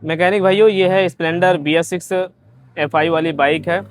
Mechanic भाइयों, ये है स्प्लेंडर BS6 FI वाली बाइक है।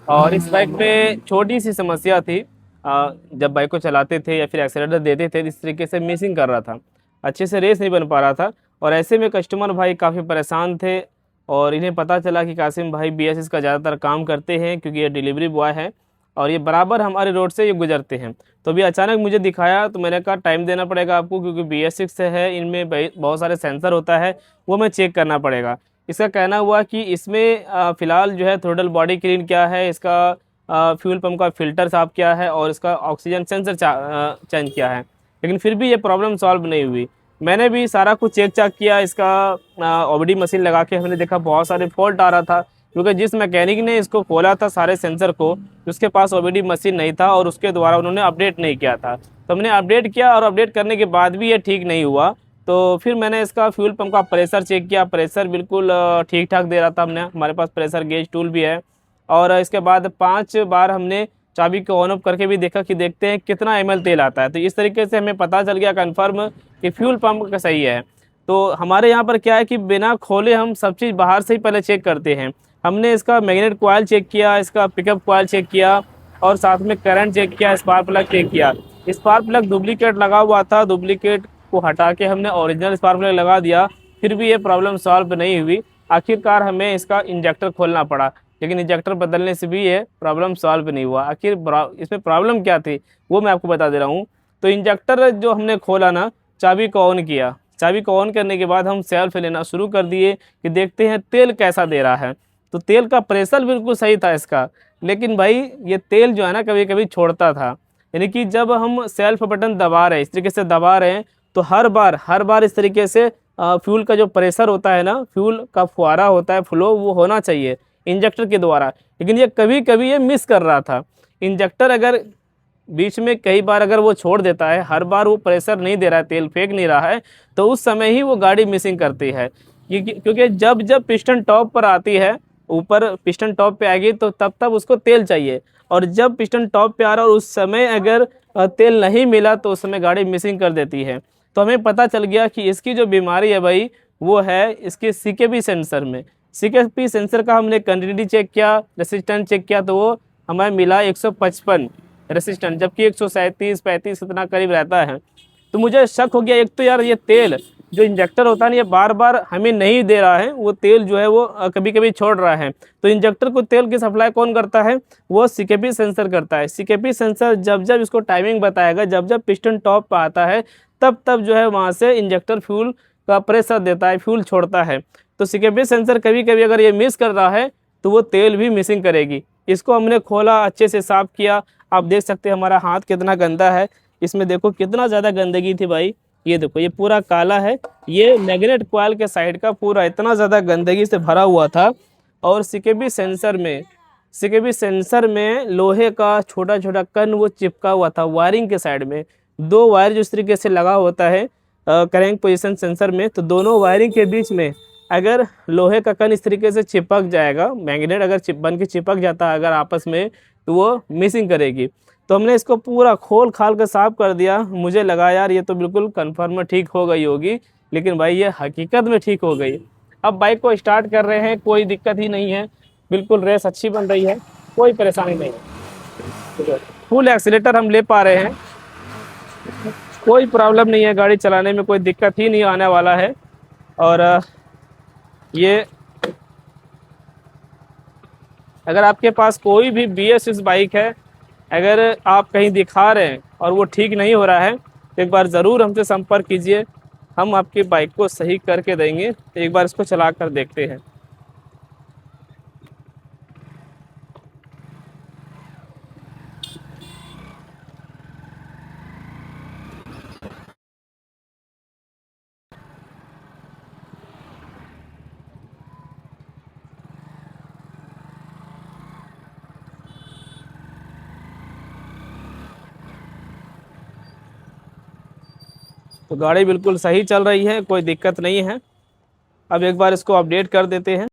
और इस बाइक में छोटी सी समस्या थी। जब बाइक को चलाते थे या फिर एक्सीलरेटर देते थे, इस तरीके से मिसिंग कर रहा था, अच्छे से रेस नहीं बन पा रहा था। और ऐसे में कस्टमर भाई काफ़ी परेशान थे। और इन्हें पता चला कि कासिम भाई BS6 का ज़्यादातर काम करते हैं, क्योंकि ये डिलीवरी बॉय है और ये बराबर हमारे रोड से ये गुजरते हैं। तो अभी अचानक मुझे दिखाया, तो मैंने कहा टाइम देना पड़ेगा आपको, क्योंकि BS6 है, इनमें बहुत सारे सेंसर होता है, वो मैं चेक करना पड़ेगा। इसका कहना हुआ कि इसमें फ़िलहाल जो है थ्रोटल बॉडी क्लीन क्या है, इसका फ्यूल पंप का फ़िल्टर साफ क्या है, और इसका ऑक्सीजन सेंसर चेंज किया है। लेकिन फिर भी ये प्रॉब्लम सॉल्व नहीं हुई। मैंने भी सारा कुछ चेक चाक किया, इसका OBD मशीन लगा के हमने देखा बहुत सारे फॉल्ट आ रहा था, क्योंकि जिस मैकेनिक ने इसको खोला था सारे सेंसर को, उसके पास OBD मशीन नहीं था और उसके द्वारा उन्होंने अपडेट नहीं किया था। तो हमने अपडेट किया और अपडेट करने के बाद भी ये ठीक नहीं हुआ। तो फिर मैंने इसका फ्यूल पंप का प्रेशर चेक किया, प्रेशर बिल्कुल ठीक ठाक दे रहा था। हमारे पास प्रेशर गेज टूल भी है। और इसके बाद 5 बार हमने चाबी को ऑन ऑफ करके भी देखा कि देखते हैं कितना ml तेल आता है। तो इस तरीके से हमें पता चल गया कन्फर्म कि फ्यूल पंप का सही है। तो हमारे यहाँ पर क्या है कि बिना खोले हम सब चीज़ बाहर से ही पहले चेक करते हैं। हमने इसका मैग्नेट कॉइल चेक किया, इसका पिकअप कॉइल चेक किया, और साथ में करंट चेक किया, स्पार्क प्लग चेक किया। स्पार्क प्लग डुप्लीकेट लगा हुआ था, डुप्लीकेट को हटा के हमने ओरिजिनल स्पार्क प्लग लगा दिया, फिर भी ये प्रॉब्लम सॉल्व नहीं हुई। आखिरकार हमें इसका इंजेक्टर खोलना पड़ा, लेकिन इंजेक्टर बदलने से भी ये प्रॉब्लम सॉल्व नहीं हुआ। आखिर इसमें प्रॉब्लम क्या थी वो मैं आपको बता दे रहा हूँ। तो इंजेक्टर जो हमने खोला ना, चाबी को ऑन किया, चाबी को ऑन करने के बाद हम सेल्फ लेना शुरू कर दिए कि देखते हैं तेल कैसा दे रहा है। तो तेल का प्रेशर बिल्कुल सही था इसका, लेकिन भाई ये तेल जो है ना कभी कभी छोड़ता था। यानी कि जब हम सेल्फ बटन दबा रहे हैं, इस तरीके से दबा रहे हैं, तो हर बार इस तरीके से फ्यूल का जो प्रेशर होता है ना, फ्यूल का फुहारा होता है, फ्लो, वो होना चाहिए इंजेक्टर के द्वारा। लेकिन ये कभी कभी ये मिस कर रहा था। इंजेक्टर अगर बीच में कई बार अगर वो छोड़ देता है, हर बार वो प्रेशर नहीं दे रहा है, तेल फेंक नहीं रहा है, तो उस समय ही वो गाड़ी मिसिंग करती है। क्योंकि जब जब पिस्टन टॉप पर आती है, ऊपर पिस्टन टॉप पे आएगी, तो तब तब उसको तेल चाहिए। और जब पिस्टन टॉप पे आ रहा है और उस समय अगर तेल नहीं मिला, तो उस समय गाड़ी मिसिंग कर देती है। तो हमें पता चल गया कि इसकी जो बीमारी है भाई, वो है इसके CKP सेंसर में। CKP सेंसर का हमने कंटिन्यूटी चेक किया, रेसिस्टेंस चेक किया, तो वो हमें मिला 155 रेसिस्टेंस, जबकि 137-35 इतना करीब रहता है। तो मुझे शक हो गया, एक तो यार ये तेल जो इंजेक्टर होता है ना, ये बार बार हमें नहीं दे रहा है, वो तेल जो है वो कभी कभी छोड़ रहा है। तो इंजेक्टर को तेल की सप्लाई कौन करता है? वो CKP सेंसर करता है। CKP सेंसर जब जब इसको टाइमिंग बताएगा, जब जब पिस्टन टॉप पर आता है, तब तब जो है वहाँ से इंजेक्टर फ्यूल का प्रेशर देता है, फ्यूल छोड़ता है। तो CKP सेंसर कभी कभी अगर ये मिस कर रहा है, तो वो तेल भी मिसिंग करेगी। इसको हमने खोला, अच्छे से साफ़ किया। आप देख सकते हैं हमारा हाथ कितना गंदा है, इसमें देखो कितना ज़्यादा गंदगी थी भाई। ये देखो, ये पूरा काला है, ये मैग्नेट कॉइल के साइड का पूरा इतना ज़्यादा गंदगी से भरा हुआ था। और CKP सेंसर में लोहे का छोटा छोटा कण वो चिपका हुआ था वायरिंग के साइड में। 2 वायर जो इस तरीके से लगा होता है करेंट पोजीशन सेंसर में, तो दोनों वायरिंग के बीच में अगर लोहे का कण इस तरीके से चिपक जाएगा, मैग्नेट अगर बन के चिपक जाता है अगर आपस में, तो वो मिसिंग करेगी। तो हमने इसको पूरा खोल खाल कर साफ कर दिया। मुझे लगा यार ये तो बिल्कुल कन्फर्म ठीक हो गई होगी, लेकिन भाई ये हकीकत में ठीक हो गई। अब बाइक को स्टार्ट कर रहे हैं, कोई दिक्कत ही नहीं है, बिल्कुल रेस अच्छी बन रही है, कोई परेशानी नहीं है। फुल एक्सीलेटर हम ले पा रहे हैं, कोई प्रॉब्लम नहीं है, गाड़ी चलाने में कोई दिक्कत ही नहीं आने वाला है। और ये अगर आपके पास कोई भी BS6 बाइक है, अगर आप कहीं दिखा रहे हैं और वो ठीक नहीं हो रहा है, तो एक बार ज़रूर हमसे संपर्क कीजिए, हम आपकी बाइक को सही करके देंगे। तो एक बार इसको चला कर देखते हैं। तो गाड़ी बिल्कुल सही चल रही है, कोई दिक्कत नहीं है। अब एक बार इसको अपडेट कर देते हैं।